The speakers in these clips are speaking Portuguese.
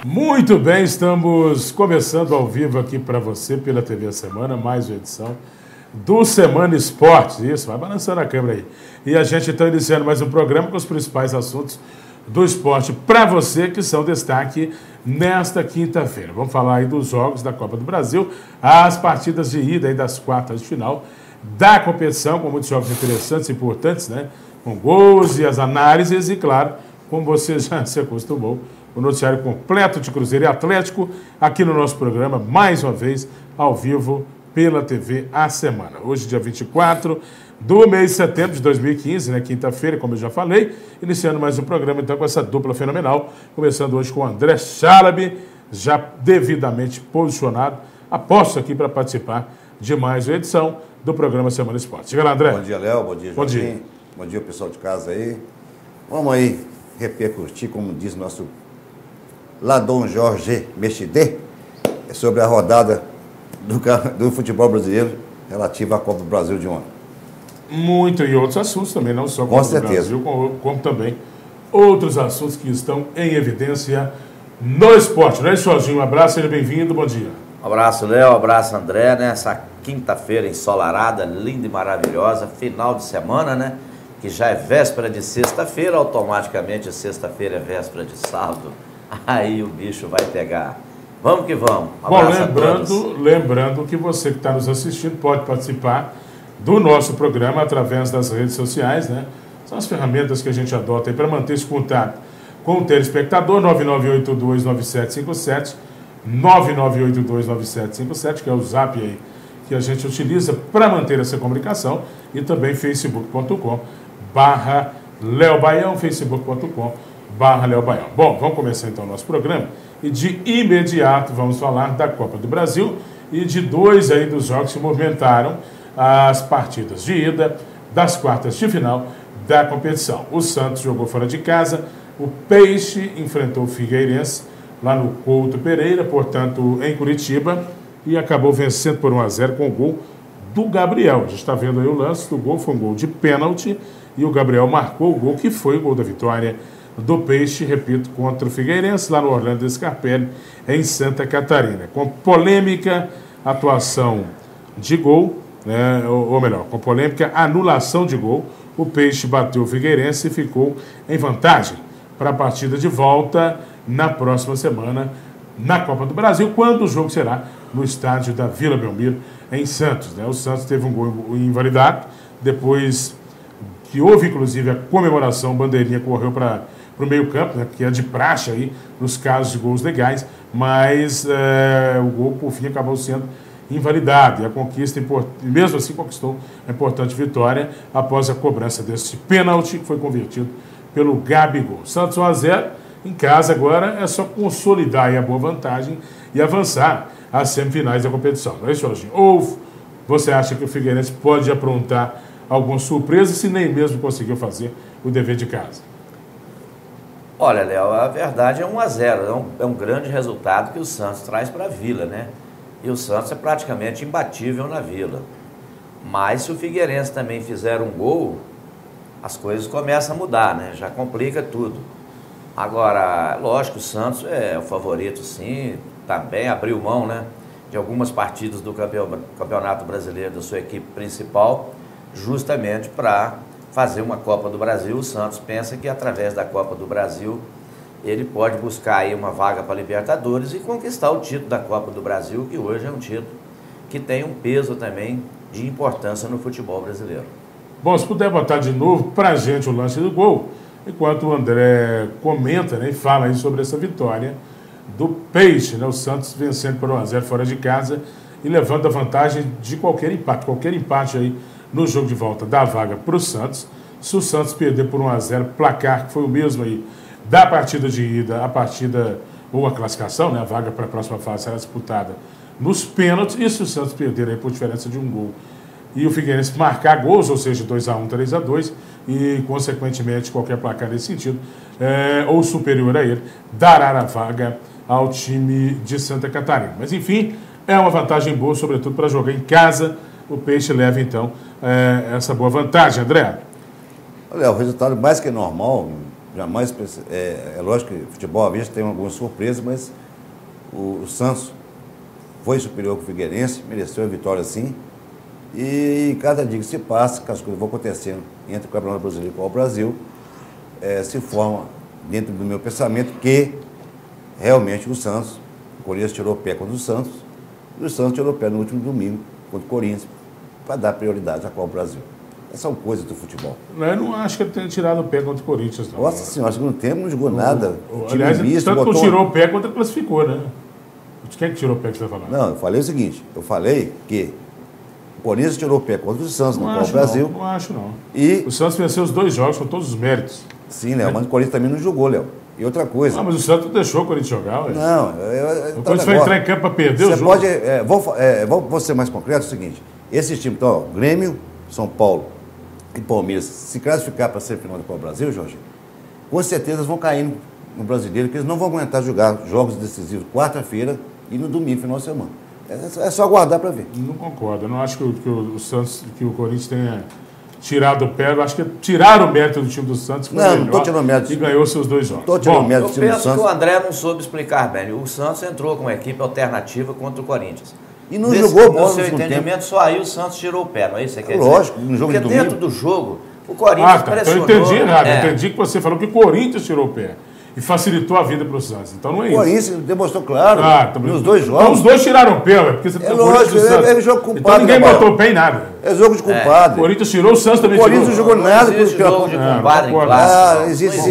Muito bem, estamos começando ao vivo aqui para você pela TV Semana, mais uma edição do Semana Esportes. Isso, vai balançando a câmera aí. E a gente está iniciando mais um programa com os principais assuntos do esporte para você, que são destaque nesta quinta-feira. Vamos falar aí dos jogos da Copa do Brasil, as partidas de ida aí das quartas de final da competição, com muitos jogos interessantes e importantes, né? Com gols e as análises e, claro, como você já se acostumou, o noticiário completo de Cruzeiro e Atlético, aqui no nosso programa, mais uma vez, ao vivo, pela TV A Semana. Hoje, dia 24 do mês de setembro de 2015, né, quinta-feira, como eu já falei, iniciando mais um programa, então, com essa dupla fenomenal, começando hoje com o André Chalabi, já devidamente posicionado, aposto aqui para participar de mais uma edição do programa Semana Esporte. Chega lá, André. Bom dia, Léo. Bom dia, Joaquim. Bom dia, pessoal de casa aí. Vamos aí repercutir, como diz nosso Ladon Jorge Mexidê, sobre a rodada do futebol brasileiro relativa à Copa do Brasil de ontem. Muito e outros assuntos também, não só com certeza. Brasil, como também outros assuntos que estão em evidência no esporte. Não é isso, Jorginho? Um abraço, seja bem-vindo, bom dia. Um abraço, Léo, um abraço, André, nessa quinta-feira ensolarada, linda e maravilhosa, final de semana, né? Que já é véspera de sexta-feira, automaticamente sexta-feira é véspera de sábado. Aí o bicho vai pegar. Vamos que vamos. Bom, lembrando que você que está nos assistindo pode participar do nosso programa através das redes sociais, né? São as ferramentas que a gente adota aí para manter esse contato com o telespectador, 99829757, 99829757, que é o zap aí que a gente utiliza para manter essa comunicação, e também facebook.com/Léo Baião, facebook.com/Léo Baião. Bom, vamos começar então o nosso programa e de imediato vamos falar da Copa do Brasil e de dois aí dos jogos que movimentaram as partidas de ida das quartas de final da competição. O Santos jogou fora de casa, o Peixe enfrentou o Figueirense lá no Couto Pereira, portanto em Curitiba, e acabou vencendo por 1-0 com o gol do Gabriel. A gente está vendo aí o lance do gol, foi um gol de pênalti, e o Gabriel marcou o gol que foi o gol da vitória do Peixe, repito, contra o Figueirense, lá no Orlando Scarpelli, em Santa Catarina. Com polêmica atuação de gol, né, ou melhor, com polêmica anulação de gol, o Peixe bateu o Figueirense e ficou em vantagem para a partida de volta na próxima semana na Copa do Brasil, quando o jogo será no estádio da Vila Belmiro, em Santos, né? O Santos teve um gol invalidado, depois que houve, inclusive, a comemoração, bandeirinha correu para o meio campo, né, que é de praxe aí, nos casos de gols legais, mas o gol, por fim, acabou sendo invalidado, e a conquista, mesmo assim, conquistou a importante vitória após a cobrança desse pênalti, que foi convertido pelo Gabigol. Santos 1-0, em casa agora é só consolidar aí a boa vantagem e avançar às semifinais da competição. Não é isso, Jorginho? Ou você acha que o Figueirense pode aprontar alguma surpresa se nem mesmo conseguiu fazer o dever de casa? Olha, Léo, a verdade é 1-0. É um grande resultado que o Santos traz para a Vila, né? E o Santos é praticamente imbatível na Vila. Mas se o Figueirense também fizer um gol, as coisas começam a mudar, né? Já complica tudo. Agora, lógico, o Santos é o favorito, sim. Também abriu mão, né, de algumas partidas do Campeonato Brasileiro da sua equipe principal, justamente para fazer uma Copa do Brasil. O Santos pensa que através da Copa do Brasil ele pode buscar aí uma vaga para a Libertadores e conquistar o título da Copa do Brasil, que hoje é um título que tem um peso também de importância no futebol brasileiro. Bom, se puder botar de novo para a gente o lance do gol, enquanto o André comenta, né, e fala aí sobre essa vitória do Peixe, né, o Santos vencendo por 1-0 fora de casa e levando a vantagem de qualquer empate aí no jogo de volta da vaga para o Santos. Se o Santos perder por 1-0, placar que foi o mesmo aí da partida de ida, a partida ou a classificação, né, a vaga para a próxima fase será disputada nos pênaltis, e se o Santos perder aí por diferença de um gol e o Figueirense marcar gols, ou seja, 2-1, 3-2, e consequentemente qualquer placar nesse sentido, ou superior a ele, dará a vaga ao time de Santa Catarina. Mas enfim, é uma vantagem boa, sobretudo para jogar em casa. O Peixe leva então essa boa vantagem, André. Olha, o resultado mais que normal, jamais... É lógico que o futebol, às vezes, tem algumas surpresas, mas o Santos foi superior que o Figueirense, mereceu a vitória, sim. E cada dia que se passa, que as coisas vão acontecendo entre o Campeonato Brasileiro e o Brasil, se forma, dentro do meu pensamento, que realmente o Santos, o Corinthians tirou o pé contra o Santos, e o Santos tirou o pé no último domingo contra o Corinthians, para dar prioridade à Copa do Brasil. Essas são coisas do futebol. Eu não acho que ele tenha tirado o pé contra o Corinthians, não. Nossa senhora, no segundo tempo não jogou nada. Aliás, tanto não tirou o pé quanto ele classificou, né? De quem é que tirou o pé que você está falando? Não, eu falei o seguinte, eu falei que o Corinthians tirou o pé contra o Santos na Copa do Brasil. Não acho, não. E o Santos venceu os 2 jogos com todos os méritos. Sim, Léo, mas o Corinthians também não jogou, Léo. E outra coisa... Ah, mas o Santos deixou o Corinthians jogar, ué. Não, o Corinthians vai entrar em campo para perder o jogo. Vou ser mais concreto, é o seguinte, esses times, então, Grêmio, São Paulo e Palmeiras, se classificar para ser final da Copa do Brasil, Jorge, com certeza vão cair no Brasileiro, que eles não vão aguentar jogar jogos decisivos quarta-feira e no domingo, final de semana. É só aguardar para ver. Não concordo. Eu não acho que o Santos, que o Corinthians tenha tirado o pé. Eu acho que tiraram o mérito do time do Santos. Não estou tirando o mérito. E ganhou seus 2 jogos. Estou tirando o mérito do time do Santos. Eu penso que o André não soube explicar bem. O Santos entrou com uma equipe alternativa contra o Corinthians. E não jogou bola no seu entendimento, só aí o Santos tirou o pé, não é isso que você quer dizer? Lógico, no jogo de domingo. Porque dentro do jogo, o Corinthians pressionou. Então eu entendi errado. Eu entendi que você falou que o Corinthians tirou o pé. E facilitou a vida para o Santos. Então não é isso. O Corinthians demonstrou claro nos 2 jogos. Então os 2 tiraram o pé, porque você tem o Corinthians e o Santos. É jogo culpado. Então ninguém botou o pé em nada. É jogo de culpado. O Corinthians tirou, o Santos também tirou. O Corinthians não jogou nada. Não existe jogo de culpado em clássico. Existe.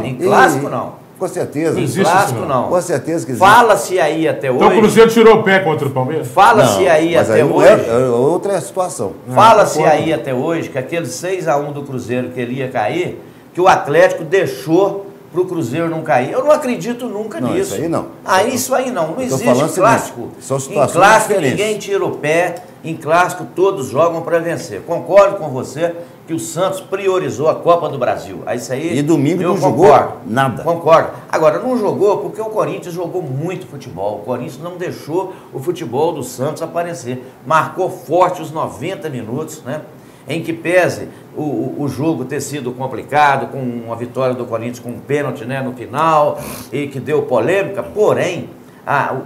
Em clássico, não. Com certeza. Em clássico, não. Com certeza que existe. Fala-se aí até hoje... Então o Cruzeiro tirou o pé contra o Palmeiras? Fala-se aí até hoje... Outra situação. Fala-se aí até hoje que aquele 6-1 do Cruzeiro que ele ia cair, que o Atlético deixou para o Cruzeiro não cair. Eu não acredito nunca nisso. Isso aí não. Isso aí não. Não existe clássico. Em clássico ninguém tira o pé. Em clássico todos jogam para vencer. Concordo com você que o Santos priorizou a Copa do Brasil. Isso aí e domingo eu não concordo. Jogou nada. Concordo. Agora, não jogou porque o Corinthians jogou muito futebol. O Corinthians não deixou o futebol do Santos aparecer. Marcou forte os 90 minutos, né? Em que pese o jogo ter sido complicado, com uma vitória do Corinthians com um pênalti, né, no final, e que deu polêmica, porém,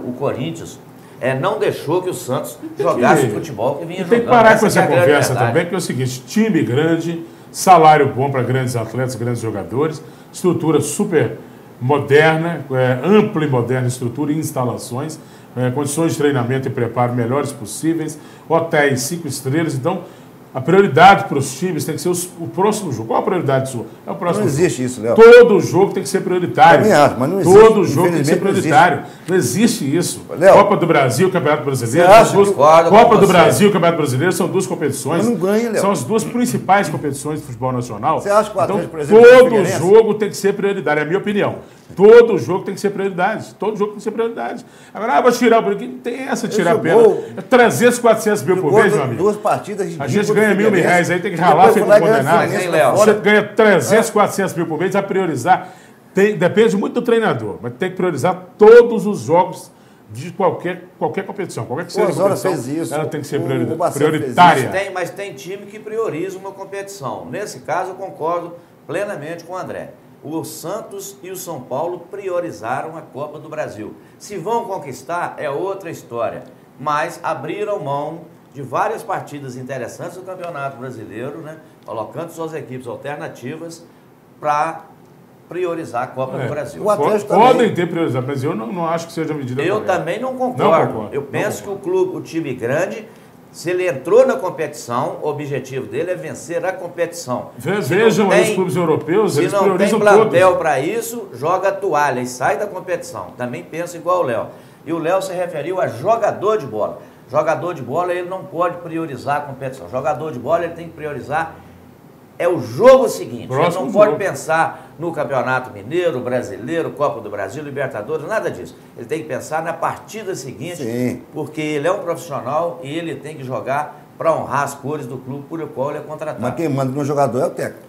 o Corinthians não deixou que o Santos jogasse o futebol que vinha jogando. Tem que parar com essa conversa também, que é o seguinte, time grande, salário bom para grandes atletas, grandes jogadores, estrutura super moderna, ampla e moderna estrutura e instalações, condições de treinamento e preparo melhores possíveis, hotéis 5 estrelas, então... A prioridade para os times tem que ser o próximo jogo. Qual a prioridade sua? É o próximo jogo. Não existe isso, Léo. Todo jogo tem que ser prioritário. Eu também acho, mas não existe. Todo jogo tem que ser prioritário. Não existe isso. Léo, Copa do Brasil, Campeonato Brasileiro. Copa do Brasil e Campeonato Brasileiro são 2 competições. Mas não ganha, Léo. São as 2 principais competições do futebol nacional. Você acha que o Atlético, então, por exemplo, todo jogo tem que ser prioridade, é a minha opinião. Todo jogo tem que ser prioridade. Todo jogo tem que ser prioridade. Agora, vou tirar o brinquedo. Não tem essa de tirar a pena. É 300, 400 mil por mês, meu amigo. 2 partidas. A gente ganha R$1.000 aí, tem que ralar feito condenado. Você ganha 300, 400 mil por mês, vai priorizar. Depende muito do treinador, mas tem que priorizar todos os jogos de qualquer competição. Qualquer que seja a competição, fez isso. Ela tem que ser prioritária. Mas tem time que prioriza uma competição. Nesse caso, eu concordo plenamente com o André. O Santos e o São Paulo priorizaram a Copa do Brasil. Se vão conquistar, é outra história. Mas abriram mão de várias partidas interessantes do Campeonato Brasileiro, né? Colocando suas equipes alternativas para priorizar a Copa do Brasil. Podem ter priorizado, mas eu não acho que seja a medida correta. Eu também não concordo. Eu penso que o time grande... Se ele entrou na competição, o objetivo dele é vencer a competição. Vejam os clubes europeus, eles priorizam todos. Se não tem plantel para isso, joga a toalha e sai da competição. Também penso igual o Léo. E o Léo se referiu a jogador de bola. Jogador de bola, ele não pode priorizar a competição. Jogador de bola, ele tem que priorizar o jogo seguinte. Ele não pode pensar no Campeonato Mineiro, Brasileiro, Copa do Brasil, Libertadores, nada disso. Ele tem que pensar na partida seguinte, porque ele é um profissional e ele tem que jogar para honrar as cores do clube por qual ele é contratado. Mas quem manda no jogador é o técnico.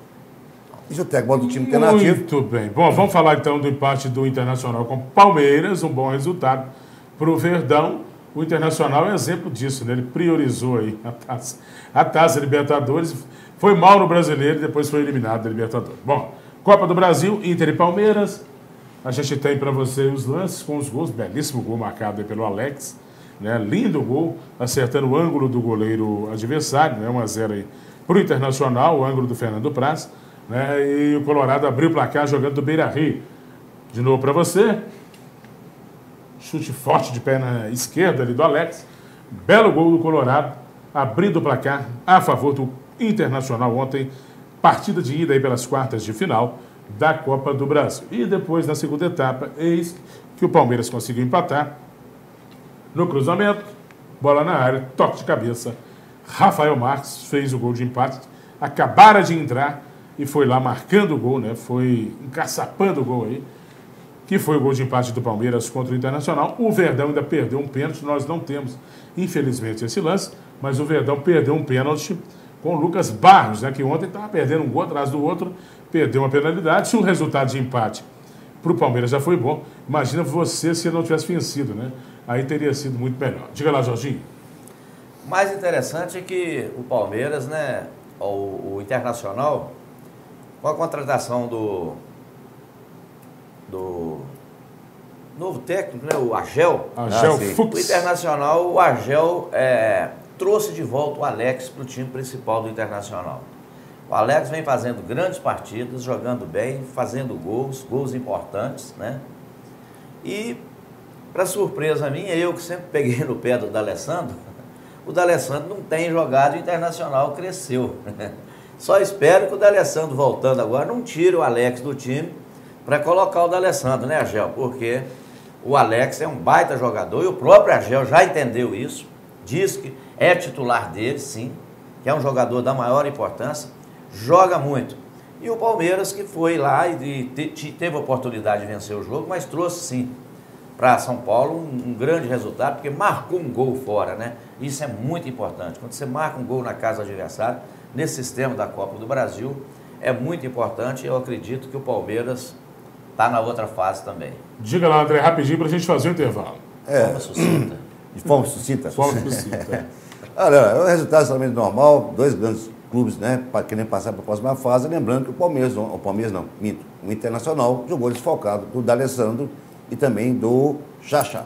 E o técnico bota o time alternativo. Muito bem. Bom, vamos falar então do empate do Internacional com o Palmeiras, um bom resultado para o Verdão. O Internacional é exemplo disso, né? Ele priorizou aí a Taça Libertadores, foi mal no Brasileiro e depois foi eliminado da Libertadores. Bom, Copa do Brasil, Inter e Palmeiras. A gente tem para você os lances com os gols. Belíssimo gol marcado aí pelo Alex. Né? Lindo gol, acertando o ângulo do goleiro adversário. Né? 1-0 aí para o Internacional, o ângulo do Fernando Praz. Né? E o Colorado abriu o placar jogando do Beira-Rio. De novo para você. Chute forte de perna esquerda ali do Alex. Belo gol do Colorado, abrindo o placar a favor do Internacional ontem. Partida de ida aí pelas quartas de final da Copa do Brasil. E depois, na segunda etapa, eis que o Palmeiras conseguiu empatar. No cruzamento, bola na área, toque de cabeça. Rafael Marques fez o gol de empate. Acabara de entrar e foi lá marcando o gol, né? Foi encaçapando o gol aí. Que foi o gol de empate do Palmeiras contra o Internacional. O Verdão ainda perdeu um pênalti. Nós não temos, infelizmente, esse lance. Mas o Verdão perdeu um pênalti com o Lucas Barros, né? Que ontem estava perdendo um gol atrás do outro. Perdeu uma penalidade. Se o resultado de empate para o Palmeiras já foi bom, imagina você se não tivesse vencido, né? Aí teria sido muito melhor. Diga lá, Jorginho. O mais interessante é que o Palmeiras, né, o Internacional, com a contratação do novo técnico, né, o Argel. Argel O Internacional, o Argel trouxe de volta o Alex para o time principal do Internacional. O Alex vem fazendo grandes partidas, jogando bem, fazendo gols importantes, né? E, para surpresa minha, eu que sempre peguei no pé do D'Alessandro, o D'Alessandro não tem jogado, o Internacional cresceu. Só espero que o D'Alessandro, voltando agora, não tire o Alex do time para colocar o D'Alessandro, né, Argel? Porque o Alex é um baita jogador e o próprio Argel já entendeu isso, diz que é titular dele, sim, que é um jogador da maior importância, joga muito. E o Palmeiras que foi lá e teve a oportunidade de vencer o jogo, mas trouxe, sim, para São Paulo um grande resultado, porque marcou um gol fora, né? Isso é muito importante. Quando você marca um gol na casa do adversário, nesse sistema da Copa do Brasil, é muito importante. Eu acredito que o Palmeiras está na outra fase também. Diga lá, André, rapidinho para a gente fazer o intervalo. Forma sucinta. De forma sucinta? Forma sucinta. Olha, é um resultado totalmente normal, dois grandes clubes, né, para querem passar para a próxima fase, lembrando que o Internacional jogou desfalcado do D'Alessandro e também do Xaxá.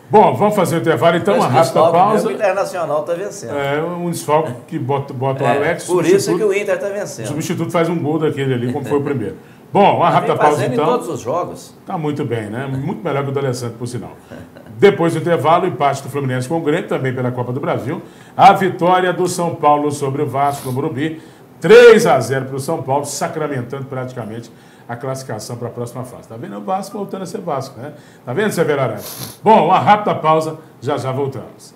Bom, vamos fazer o intervalo, então, uma rápida pausa. O Internacional está vencendo. É um desfalque que bota o Alex. Por isso que o Inter está vencendo. O substituto faz um gol daquele ali, como foi o primeiro. Bom, uma rápida pausa, então. Em todos os jogos. Está muito bem, né? Muito melhor que o D'Alessandro, por sinal. Depois do intervalo, o empate do Fluminense com o Grêmio, também pela Copa do Brasil. A vitória do São Paulo sobre o Vasco no Morumbi. 3-0 para o São Paulo, sacramentando praticamente a classificação para a próxima fase. Tá vendo? O Vasco voltando a ser Vasco, né? Tá vendo, Severo Arantes? Bom, uma rápida pausa, já voltamos.